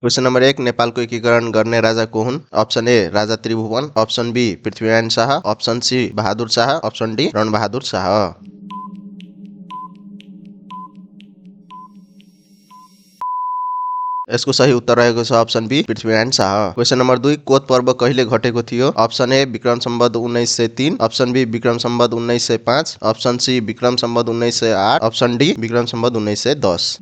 Question number 1 नेपालको एकीकरण गर्ने राजा को हुन्? अप्सन ए राजा Tribhuvan, option B Prithvi Narayan Shah, option C Bahadur Shah, option D Rana Bahadur Shah. यसको सही उत्तर रहेको छ option B Prithvi Narayan Shah. Question number 2 Kot पर्व कहिले घटेको थियो? Option A Vikram Samvat 1903, option B Vikram Samvat 1905, option C Vikram Samvat 1908, option D Vikram Samvat 1910।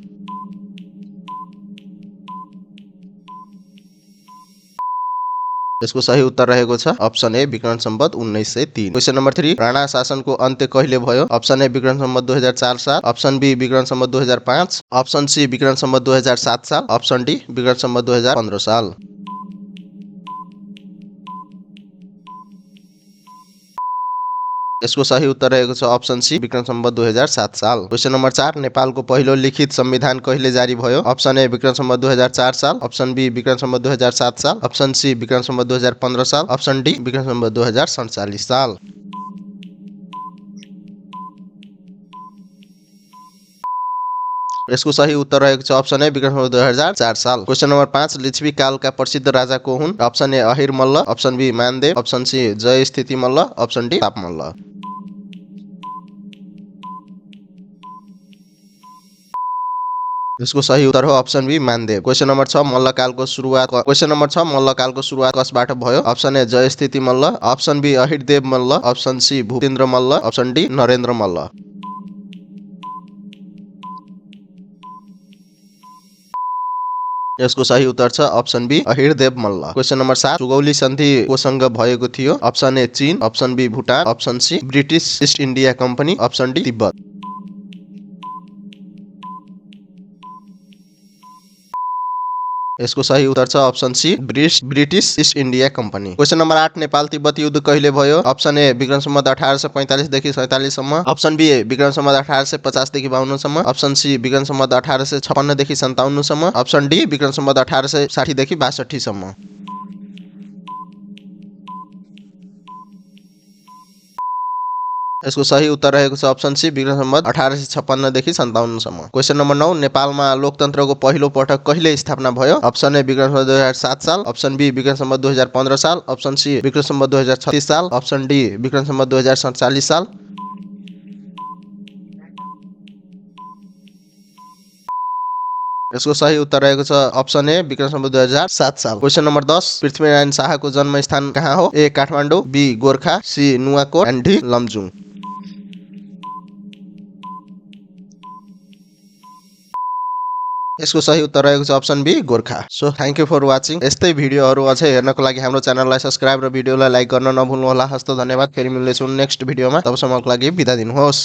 यसको सही उत्तर रहेको छ option A Vikram Samvat 1903। Question number 3 Rana शासनको अन्त्य कहिले भयो? अप्सन ए विक्रम सम्वत 2004 साल, option B Vikram Samvat 2005, option C Vikram Samvat 2007 साल, अप्सन डी विक्रम सम्वत 2015 साल। यसको सही उत्तर रहेको छ अप्सन सी विक्रम सम्वत 2007 साल। क्वेशन नम्बर 4 नेपालको पहिलो लिखित संविधान कहिले जारी भयो? अप्सन ए विक्रम सम्वत 2004 साल, अप्सन बी विक्रम सम्वत 2007 साल, अप्सन सी विक्रम सम्वत 2015 साल, अप्सन डी विक्रम सम्वत 2047 साल। यसको सही उत्तर रहेको छ अप्सन ए विक्रम सम्वत 2004 साल। क्वेशन नम्बर 5 लिच्छवी कालका प्रसिद्ध राजा को हुन्? Option A Ahir Malla, option B Mandev, option C Jayasthiti Malla, option D ताप मल्ल। यसको सही उत्तर हो option B Mandev. Question number 6 मल्लकालको सुरुवात कसबाट भयो? Option A Jayasthiti Malla, option B Ahirdev Malla, option C Bhupendra Malla, option D Narendra Malla. यसको सही उत्तर छ option B Ahirdev Malla. Question number 7 Sugauli सन्धि कोसँग भएको थियो? अप्सन ए चीन, option B Bhutan, option C British East India Company, option D तिब्बत। यसको सही उत्तर छ option C British East India company. Question number 8 Nepal Tibet युद्ध कहिले भयो? अप्सन ए विक्रम सम्वत 1845 देखि 47 सम्म, अप्सन बी विक्रम सम्वत 1850 देखि 52 सम्म, अप्सन सी विक्रम सम्वत 1856 देखि 57 सम्म, अप्सन डी विक्रम सम्वत 1860 देखि 62 सम्म। यसको सही उत्तर रहेको छ अप्सन सी विक्रम सम्वत 1856 देखि 57 सम्म। क्वेशन नम्बर 9 नेपालमा लोकतन्त्रको पहिलो पटक कहिले स्थापना भयो? अप्सन ए विक्रम सम्वत 2007 साल, अप्सन बी विक्रम सम्वत 2015 साल, अप्सन सी विक्रम सम्वत 2036 साल, अप्सन डी विक्रम सम्वत 2047 साल। यसको सही उत्तर रहेको छ अप्सन ए विक्रम सम्वत 2007 साल। क्वेशन नम्बर 10 पृथ्वीनारायण शाहको जन्मस्थान कहाँ हो? A Kathmandu, B Gorkha, C Nuwakot and D Lamjung. यसको सही उत्तर रहेको छ option B Gorkha. So thank you for watching. यस्तै भिडियोहरू अझै हेर्नको लागि हाम्रो च्यानललाई सब्स्क्राइब र भिडियोलाई लाइक गर्न नभुल्नुहोला। हस्त धन्यवाद। फेरि मिल्नेछौँ नेक्स्ट भिडियोमा। तबसम्मको लागि बिदा दिनुहोस्।